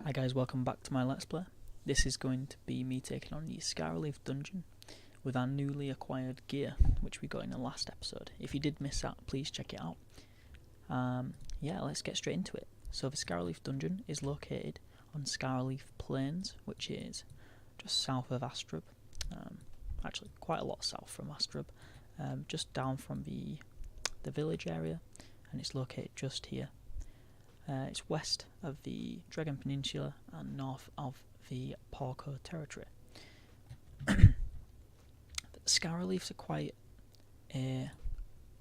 Hi guys, welcome back to my Let's Play. This is going to be me taking on the Scaraleaf dungeon with our newly acquired gear, which we got in the last episode. If you did miss that, please check it out. Yeah, let's get straight into it. So the Scaraleaf dungeon is located on Scaraleaf Plains, which is just south of Astrub. Actually, quite a lot south from Astrub, just down from the village area, and it's located just here. It's west of the Dragon Peninsula and north of the Porco territory. Scara-Leafs are quite they're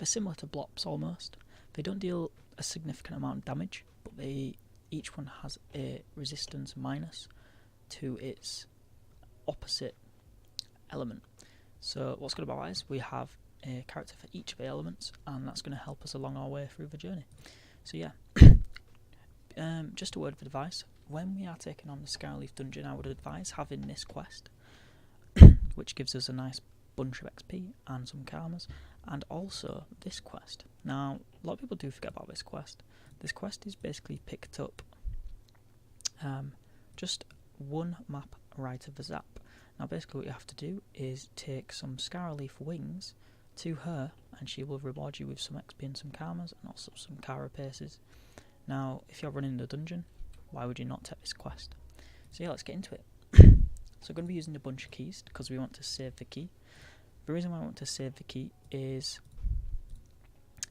similar to Blops almost. They don't deal a significant amount of damage, but each one has a resistance minus to its opposite element. So what's good about that is we have a character for each of the elements, and that's going to help us along our way through the journey. So yeah. Just a word of advice: when we are taking on the Scaraleaf dungeon, I would advise having this quest, which gives us a nice bunch of XP and some karmas, and also this quest. Now, a lot of people do forget about this quest. This quest is basically picked up just one map right of the zap. Now, basically what you have to do is take some Scaraleaf wings to her, and she will reward you with some XP and some karmas, and also some carapaces. Now, if you're running the dungeon, why would you not take this quest? So yeah, let's get into it. So we're going to be using a bunch of keys because we want to save the key. The reason why I want to save the key is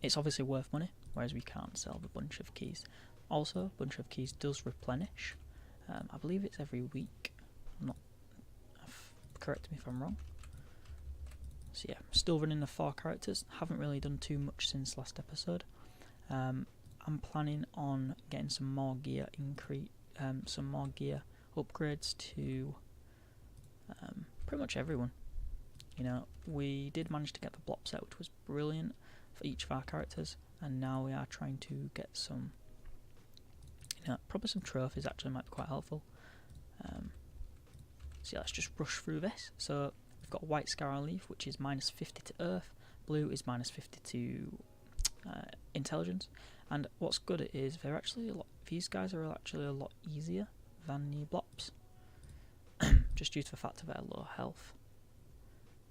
it's obviously worth money, whereas we can't sell the bunch of keys. Also, a bunch of keys does replenish. I believe it's every week. Correct me if I'm wrong. So yeah, still running the 4 characters. Haven't really done too much since last episode. I'm planning on getting some more gear upgrades to pretty much everyone. You know, we did manage to get the blop set, which was brilliant for each of our characters, and now we are trying to get some, probably some trophies actually might be quite helpful. So yeah, let's just rush through this. So we've got white Scaraleaf, which is minus 50 to Earth, blue is minus 50 to intelligence. And what's good is they're actually these guys are actually a lot easier than the blops, just due to the fact of their low health.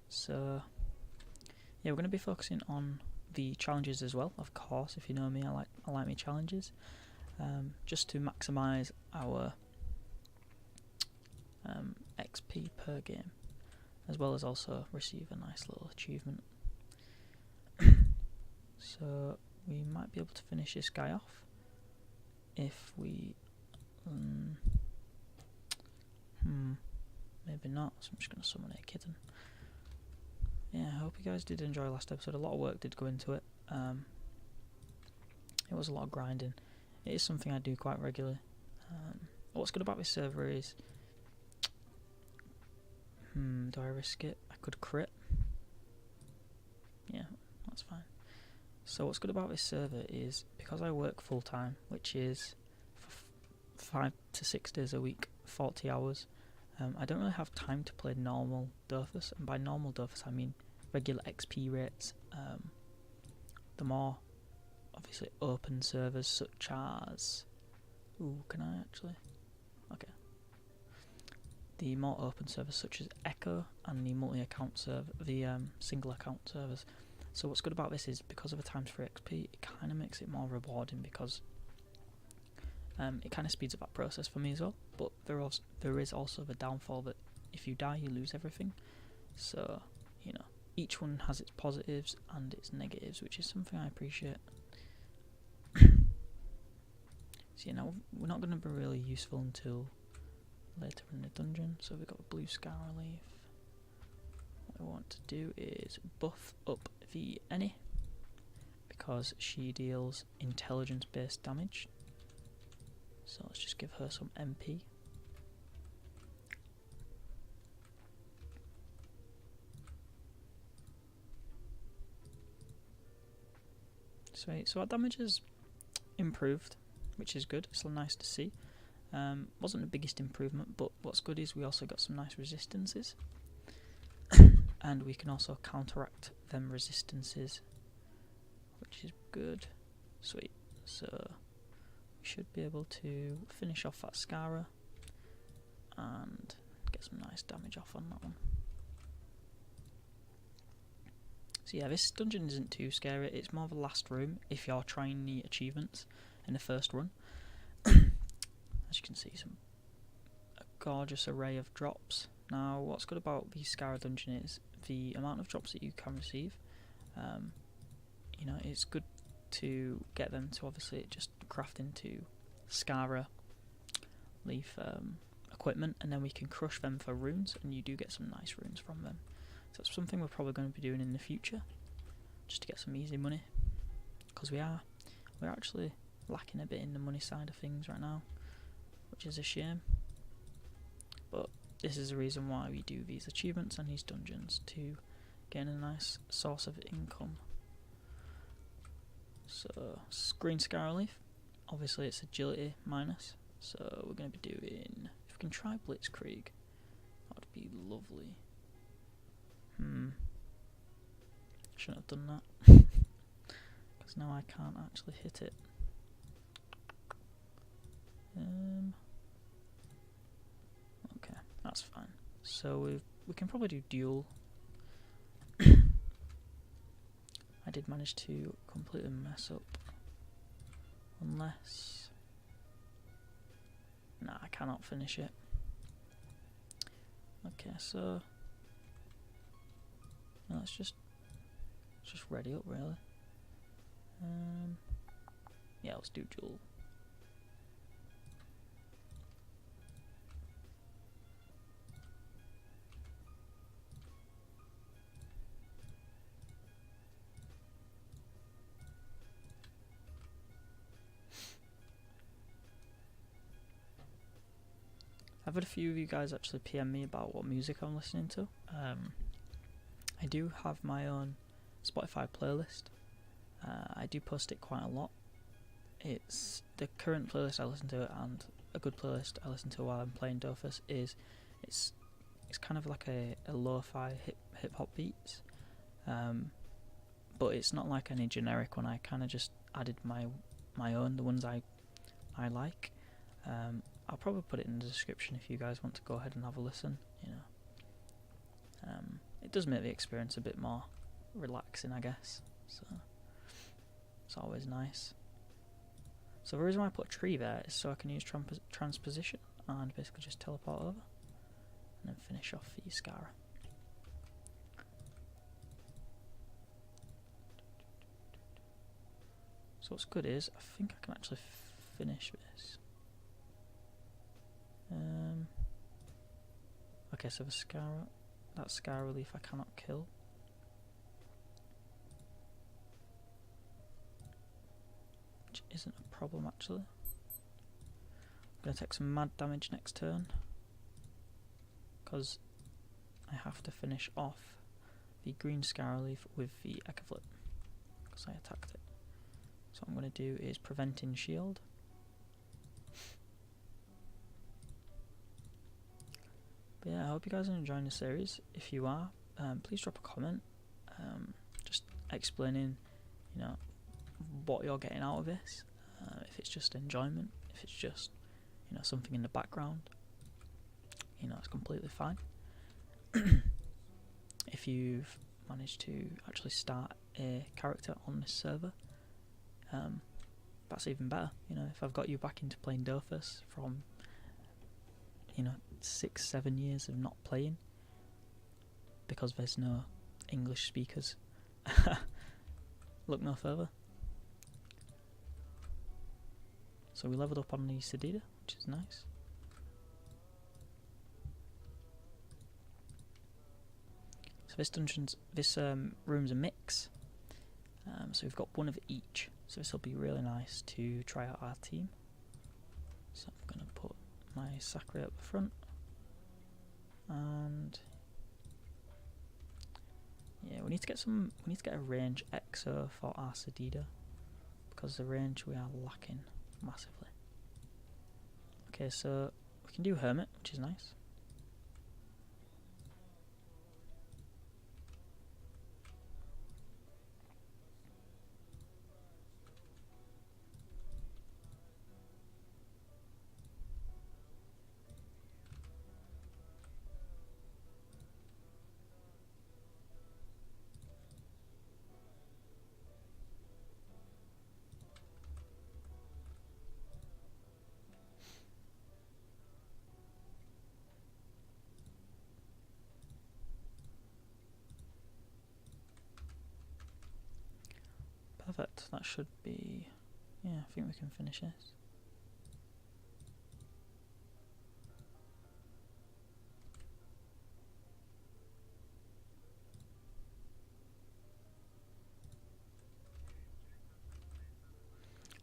So yeah, we're going to be focusing on the challenges as well. Of course, if you know me, I like my challenges, just to maximise our XP per game, as well as also receive a nice little achievement. So we might be able to finish this guy off if we maybe not, so I'm just going to summon a kitten. Yeah, I hope you guys did enjoy last episode. A lot of work did go into it. It was a lot of grinding. It is something I do quite regularly. What's good about this server is do I risk it? I could crit. Yeah, that's fine. So what's good about this server is because I work full time, which is 5 to 6 days a week, 40 hours, I don't really have time to play normal Dofus, and by normal Dofus I mean regular XP rates. The more obviously open servers such as can I actually? Okay. The more open servers such as Echo and the multi-account server, the single account servers. So what's good about this is because of the times for XP, it kind of makes it more rewarding because it kind of speeds up that process for me as well. But there is also the downfall that if you die, you lose everything. So each one has its positives and its negatives, which is something I appreciate. So we're not going to be really useful until later in the dungeon. So we've got a blue Scaraleaf. What I want to do is buff up the Any because she deals intelligence based damage. So let's just give her some MP. Sweet, so our damage has improved, which is good. It's nice to see. Wasn't the biggest improvement, but what's good is we also got some nice resistances. And we can also counteract them resistances, which is good. Sweet. So we should be able to finish off that Scara and get some nice damage off on that one. So yeah, this dungeon isn't too scary, it's more of a last room if you're trying the achievements in the first run. As you can see, a gorgeous array of drops. Now what's good about the Scara dungeon is the amount of drops that you can receive. You know, it's good to get them to obviously just craft into Scara-Leaf equipment, and then we can crush them for runes, and you do get some nice runes from them. So that's something we're probably going to be doing in the future, just to get some easy money, because we're actually lacking a bit in the money side of things right now, which is a shame. But this is the reason why we do these achievements and these dungeons, to gain a nice source of income. So green Scaraleaf, obviously it's agility minus, so we're going to be doing, if we can try Blitzkrieg, that would be lovely. Shouldn't have done that, because now I can't actually hit it. Okay, that's fine. So we can probably do duel. I did manage to completely mess up, unless, nah, I cannot finish it. Okay, so let's just ready up really. Yeah, let's do duel. I've had a few of you guys actually PM me about what music I'm listening to. I do have my own Spotify playlist. I do post it quite a lot. It's the current playlist I listen to, and a good playlist I listen to while I'm playing Dofus is it's kind of like a lo-fi hip hop beats, but it's not like any generic one. I kind of just added my own, the ones I like. I'll probably put it in the description if you guys want to go ahead and have a listen. You know, it does make the experience a bit more relaxing, I guess. So it's always nice. So the reason why I put tree there is so I can use transposition and basically just teleport over, and then finish off the Scara. So what's good is I think I can actually finish this. Okay, so that Scaraleaf I cannot kill. Which isn't a problem actually. I'm going to take some mad damage next turn, because I have to finish off the green Scaraleaf with the Echo Flip, because I attacked it. So what I'm going to do is Preventing Shield. But yeah, I hope you guys are enjoying the series. If you are, please drop a comment, just explaining, you know, what you're getting out of this. If it's just enjoyment, if it's just, you know, something in the background, you know, it's completely fine. If you've managed to actually start a character on this server, that's even better. You know, if I've got you back into playing Dofus from, you know, 6-7 years of not playing because there's no English speakers, look no further. So we leveled up on the Sedida, which is nice. So this room's a mix. So we've got one of each. So this will be really nice to try out our team. So I'm gonna put my Sakura up the front, and yeah, we need to get a range exo for our Sedida, because the range we are lacking massively. Okay, so we can do Hermit, which is nice. Perfect. That should be... yeah, I think we can finish this.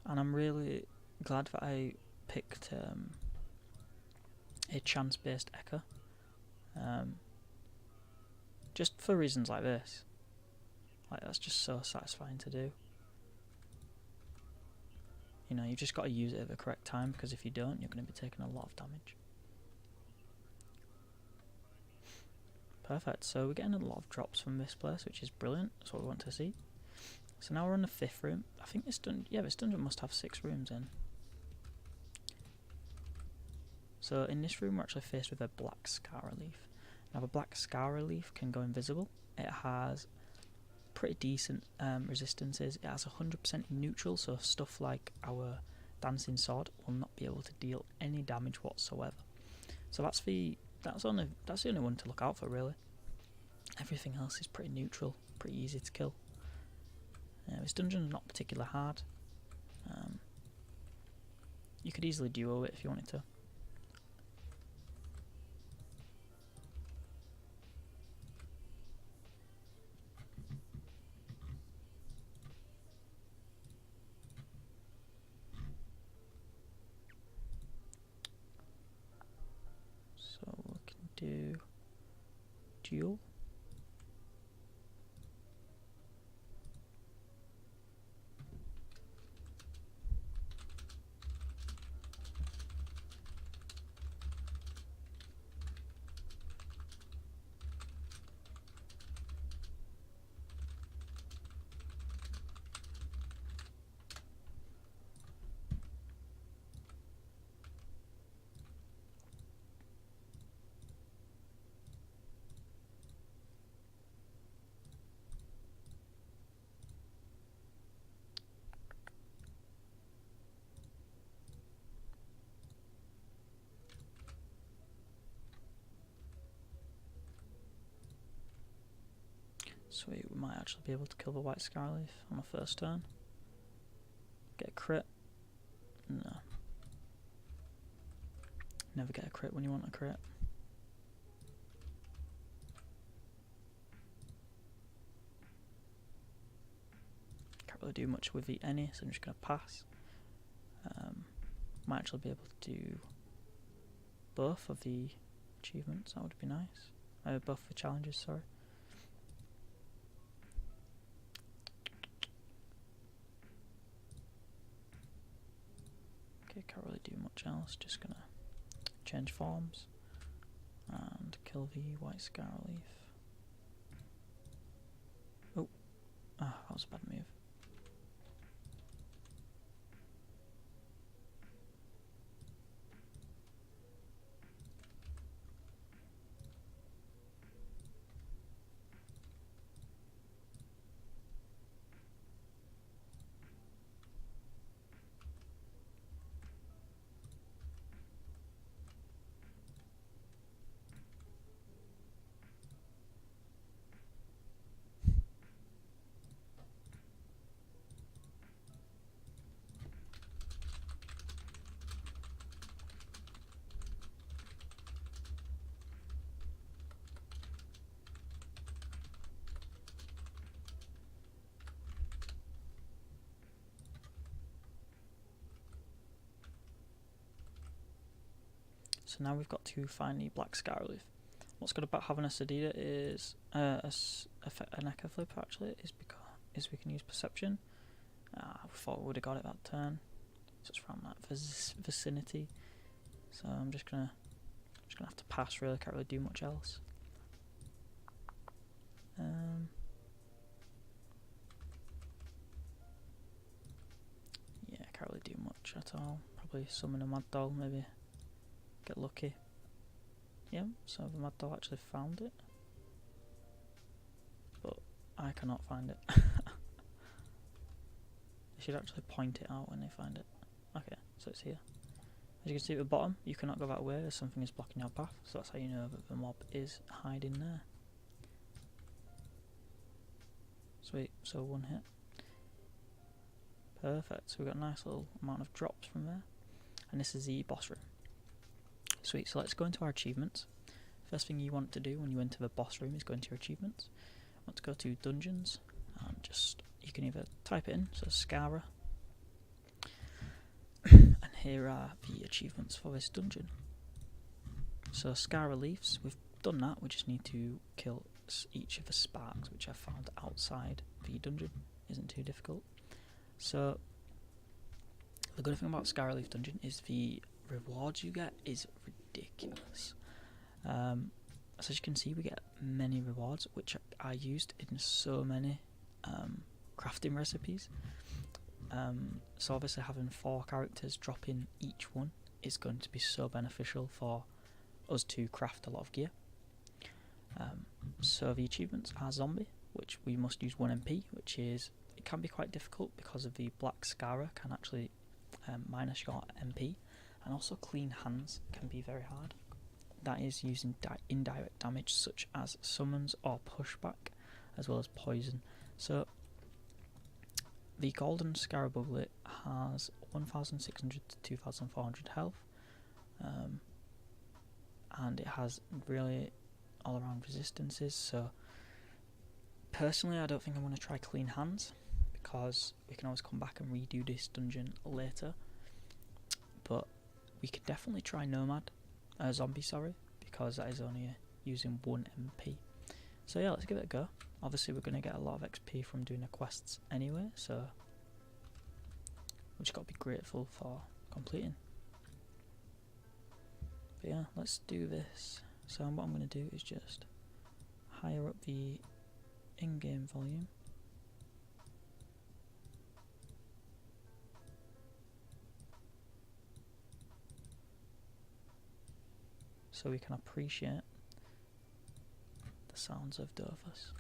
And I'm really glad that I picked a chance-based echo. Just for reasons like this. Like, that's just so satisfying to do. You know, you've just got to use it at the correct time, because if you don't, you're going to be taking a lot of damage. Perfect, so we're getting a lot of drops from this place, which is brilliant. That's what we want to see. So now we're on the 5th room. I think this dungeon, yeah, this dungeon must have 6 rooms in. So in this room we're actually faced with a black Scara-Leaf. Now the black Scara-Leaf can go invisible. It has pretty decent resistances. It has 100% neutral, so stuff like our dancing sword will not be able to deal any damage whatsoever. So that's the only one to look out for, really. Everything else is pretty neutral, pretty easy to kill. This dungeon is not particularly hard. You could easily duo it if you wanted to. So we can do duel. Sweet, we might actually be able to kill the white Scaraleaf on the first turn. Get a crit. No. Never get a crit when you want a crit. Can't really do much with the any, so I'm just going to pass. Might actually be able to do both of the achievements, that would be nice. Both the challenges, sorry. Okay, can't really do much else, just gonna change forms and kill the white Scaraleaf. Oh, that was a bad move. So now we've got to find the black Scaraleaf. What's good about having a Sedita is an Echo Flip actually is we can use perception. We thought we would have got it that turn, so it's around that vicinity. So I'm just gonna have to pass. Really, can't really do much else. Yeah, can't really do much at all. Probably summon a mad doll, maybe. Get lucky. Yeah, so the mad doll actually found it, but I cannot find it. They should actually point it out when they find it. Okay, so it's here. As you can see at the bottom, you cannot go that way as something is blocking your path, so that's how you know that the mob is hiding there. Sweet, so one hit. Perfect, so we've got a nice little amount of drops from there. And this is the boss room. Sweet, so let's go into our achievements. First thing you want to do when you enter the boss room is go into your achievements. You want to go to dungeons, and just, you can either type it in, so Scara, and here are the achievements for this dungeon. So Scara-Leafs, we've done that, we just need to kill each of the sparks which I found outside the dungeon. Isn't too difficult. So the good thing about Scaraleaf dungeon is the rewards you get is ridiculous. So as you can see, we get many rewards which are used in so many crafting recipes. So obviously having 4 characters drop in each one is going to be so beneficial for us to craft a lot of gear. So the achievements are zombie, which we must use 1 MP, which is, it can be quite difficult because of the black Scara can actually minus your MP, and also clean hands can be very hard. That is using indirect damage such as summons or pushback, as well as poison. So the golden Scarabuglet has 1600 to 2400 health, and it has really all around resistances. So personally I don't think I'm going to try clean hands, because we can always come back and redo this dungeon later, but we could definitely try zombie, sorry, because that is only using 1 MP. So yeah, let's give it a go. Obviously we're going to get a lot of XP from doing the quests anyway, so we just got to be grateful for completing. But yeah, let's do this. So what I'm going to do is just higher up the in-game volume. So we can appreciate the sounds of Dofus.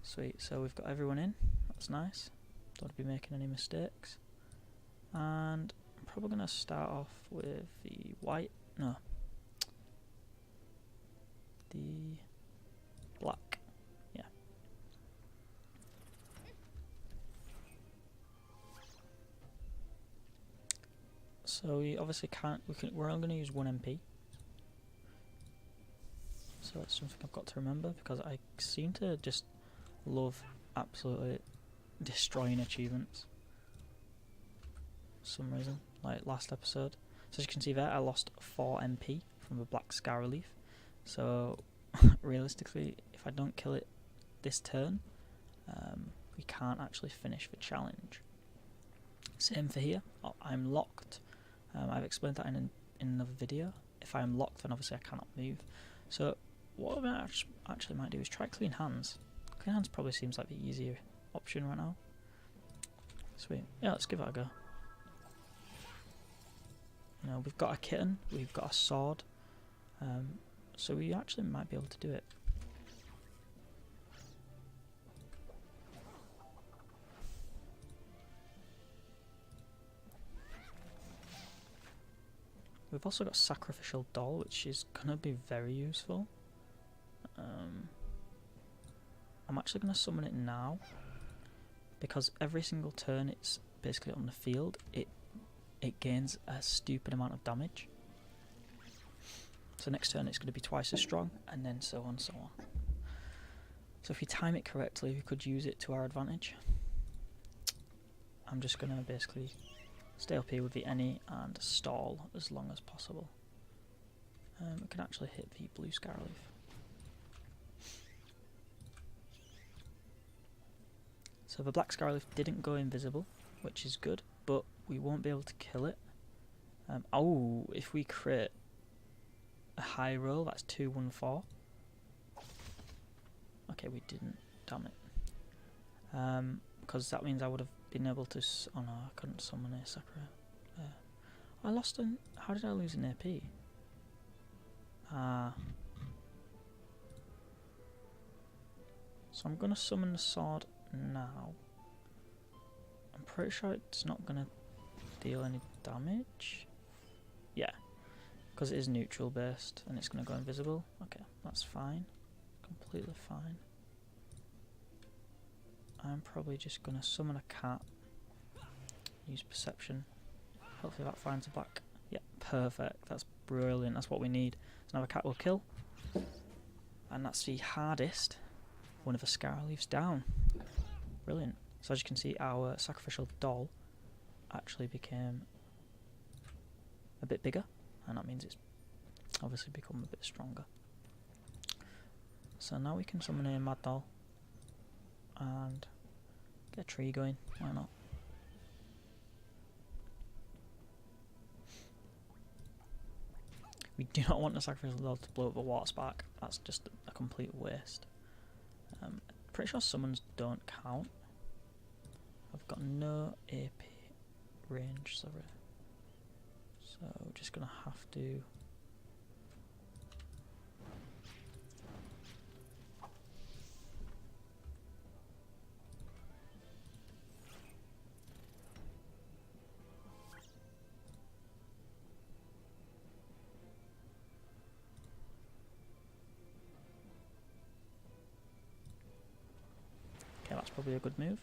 Sweet, so we've got everyone in, that's nice, don't want to be making any mistakes. And I'm probably going to start off with the black, yeah. So we obviously can't, we're only going to use 1 MP. So that's something I've got to remember, because I seem to just love absolutely destroying achievements for some reason, like last episode. So as you can see there, I lost 4 MP from the black Scaraleaf. So realistically, if I don't kill it this turn, we can't actually finish the challenge. Same for here, I'm locked. I've explained that in another video. If I'm locked, then obviously I cannot move. So what I actually might do is try clean hands. Clean hands probably seems like the easier option right now. Sweet. Yeah, let's give it a go. You know, we've got a kitten, we've got a sword, so we actually might be able to do it. We've also got Sacrificial Doll, which is going to be very useful. I'm actually going to summon it now, because every single turn it's basically on the field, it gains a stupid amount of damage. So next turn it's going to be twice as strong, and then so on and so on. So if we time it correctly, we could use it to our advantage. I'm just going to basically stay up here with the Any and stall as long as possible. We can actually hit the blue Scaraleaf. So the black Scaraleaf didn't go invisible, which is good, but we won't be able to kill it. Oh, if we crit a high roll, that's 214. Okay, we didn't, damn it. Because that means I would have been able to. Oh no, I couldn't summon a Sakura. I lost an. How did I lose an AP? So I'm gonna summon the sword now. I'm pretty sure it's not gonna deal any damage. Yeah, because it is neutral based and it's gonna go invisible. Okay, that's fine, completely fine. I'm probably just going to summon a cat. Use perception. Hopefully that finds a black. Yep, perfect. That's brilliant. That's what we need. So now a cat will kill. And that's the hardest one of the Scara-Leafs down. Brilliant. So as you can see, our sacrificial doll actually became a bit bigger. And that means it's obviously become a bit stronger. So now we can summon a mad doll. And get a tree going. Why not? We do not want the sacrificial doll to blow up a water spark. That's just a complete waste. Pretty sure summons don't count. I've got no AP range, sorry. So we're just gonna have to. Okay, that's probably a good move.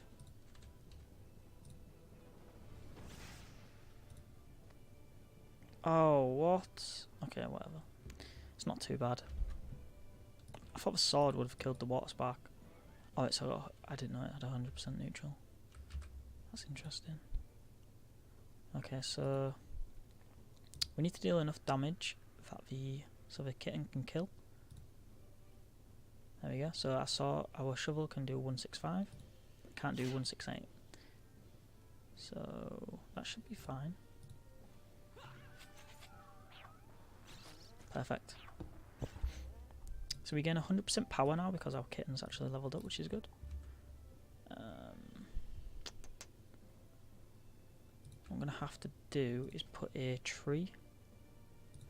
Oh, what? Okay, whatever. It's not too bad. I thought the sword would have killed the water spark. Oh, it's I didn't know it had 100% neutral. That's interesting. Okay, so we need to deal enough damage that the kitten can kill. There we go. So I saw our shovel can do 165. Can't do 168. So that should be fine. Perfect. So we gain 100% power now because our kitten's actually leveled up, which is good. What I'm going to have to do is put a tree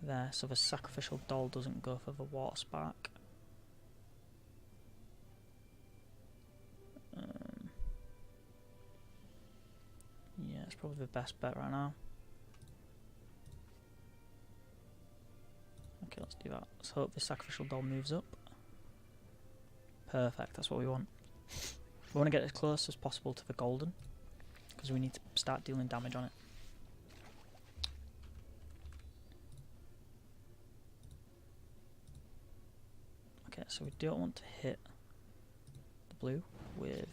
there so the sacrificial doll doesn't go for the water spark. Yeah, it's probably the best bet right now. Okay, let's do that. Let's hope the sacrificial doll moves up. Perfect, that's what we want. We want to get as close as possible to the golden, because we need to start dealing damage on it. Okay, so we don't want to hit the blue with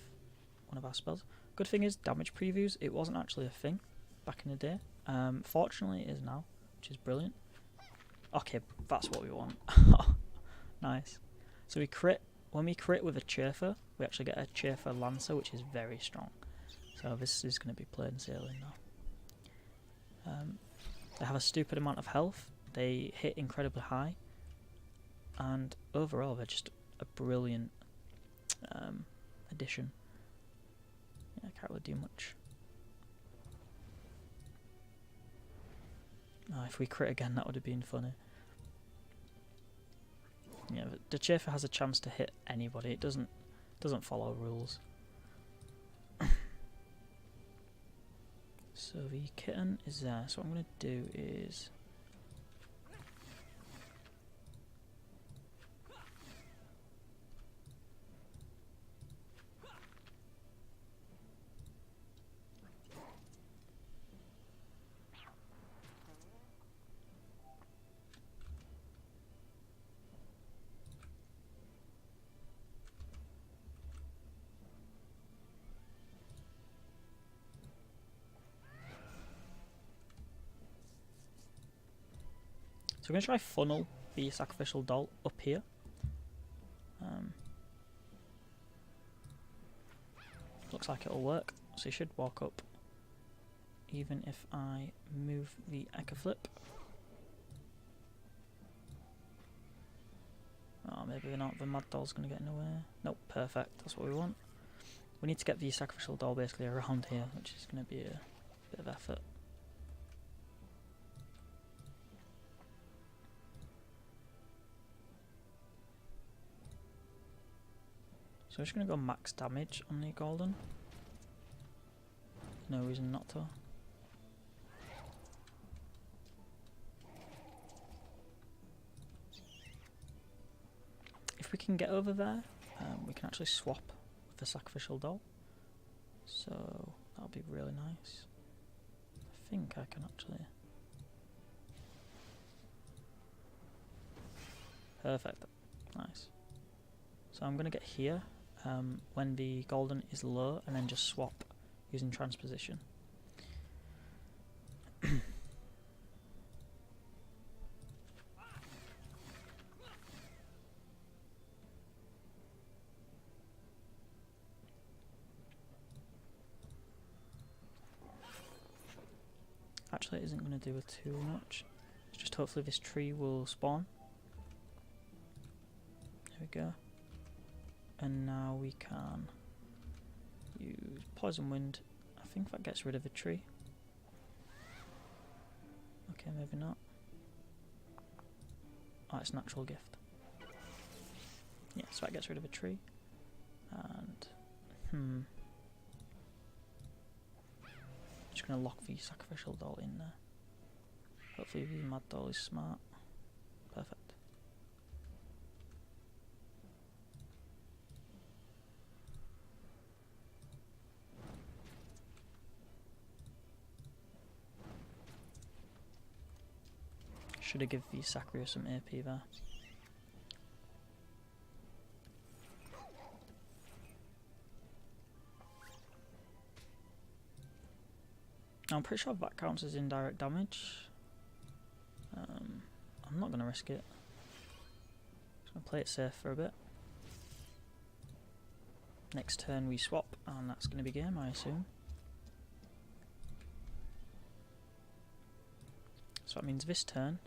one of our spells. Good thing is, damage previews, it wasn't actually a thing back in the day. Fortunately it is now, which is brilliant. Okay, that's what we want. Nice. So we crit, when we crit with a Chafer, we actually get a Chafer Lancer, which is very strong. So this is going to be plain sailing now. They have a stupid amount of health, they hit incredibly high, and overall they're just a brilliant addition. Yeah, I can't really do much. Oh, if we crit again, that would have been funny. Yeah, but the Chafer has a chance to hit anybody. It doesn't follow rules. So the kitten is there. So what I'm going to do is so we're going to try funnel the sacrificial doll up here. Looks like it'll work, so you should walk up even if I move the Echo Flip. Oh, maybe not, the mad doll's going to get in the way. Nope, perfect, that's what we want. We need to get the sacrificial doll basically around here, which is going to be a bit of effort. So I'm just going to go max damage on the golden. No reason not to. If we can get over there, we can actually swap with the sacrificial doll. So that'll be really nice. I think I can actually... Perfect. Nice. So I'm going to get here when the golden is low and then just swap using transposition. Actually, it isn't going to do it too much. It's just hopefully this tree will spawn. There we go. And now we can use Poison Wind. I think that gets rid of a tree. Okay, maybe not. Oh, it's Natural Gift. Yeah, so that gets rid of a tree. And, just going to lock the Sacrificial Doll in there. Hopefully the Mad Doll is smart. Perfect. Should have given the Sacria some AP there. Now, I'm pretty sure that counts as indirect damage. I'm not going to risk it. Just going to play it safe for a bit. Next turn we swap, and that's going to be game, I assume. So that means this turn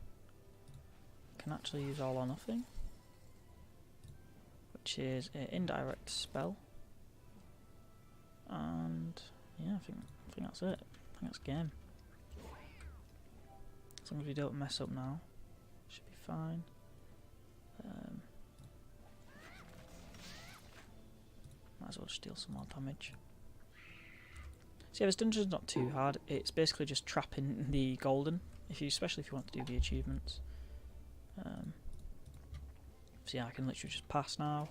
I can actually use All or Nothing, which is an indirect spell. And yeah, I think that's it. I think that's game. As long as we don't mess up now, should be fine. Might as well just deal some more damage. So yeah, this dungeon's not too hard. It's basically just trapping the golden, especially if you want to do the achievements. So yeah, I can literally just pass now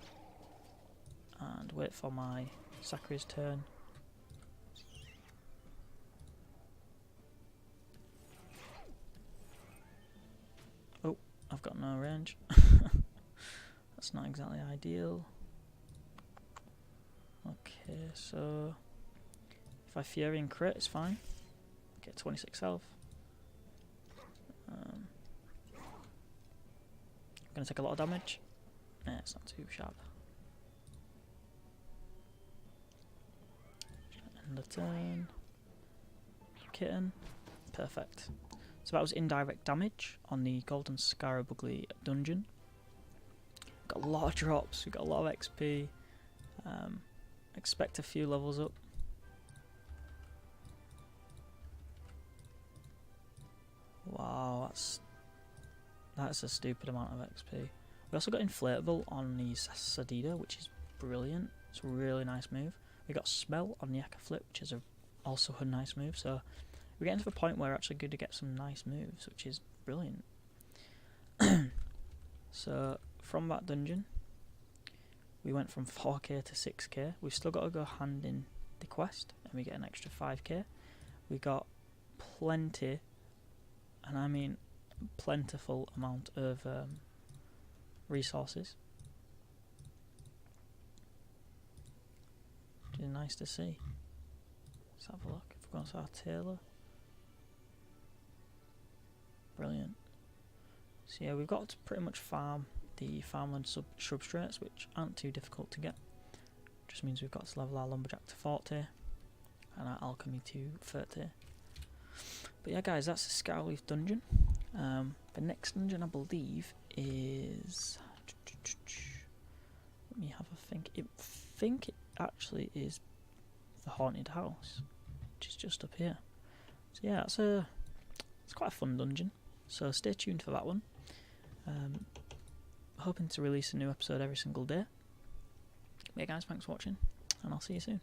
and wait for my Sacria's turn. Oh, I've got no range. That's not exactly ideal. Okay, so if I Fury and crit, it's fine. Get 26 health. I'm gonna take a lot of damage. Yeah, it's not too sharp. End the turn. Kitten. Perfect. So that was indirect damage on the Golden Scarabugly dungeon. Got a lot of drops, we got a lot of XP. Expect a few levels up. Wow, that's a stupid amount of XP. We also got inflatable on the Sadida, which is brilliant. It's a really nice move. We got smell on the Eka Flip, which is also a nice move. So we're getting to the point where we're actually good to get some nice moves, which is brilliant. So from that dungeon, we went from 4k to 6k. We've still got to go hand in the quest, and we get an extra 5k. We got plenty, and I mean plentiful amount of resources. Which is nice to see. Let's have a look. If we go to our tailor. Brilliant. So yeah, we've got to pretty much farm the farmland substrates, which aren't too difficult to get. Just means we've got to level our lumberjack to 40 and our alchemy to 30. But yeah guys, that's the Scaraleaf dungeon. The next dungeon I believe is... Let me have a think. I think it actually is the Haunted House, which is just up here. So yeah, it's quite a fun dungeon. So stay tuned for that one. Hoping to release a new episode every single day. But yeah guys, thanks for watching, and I'll see you soon.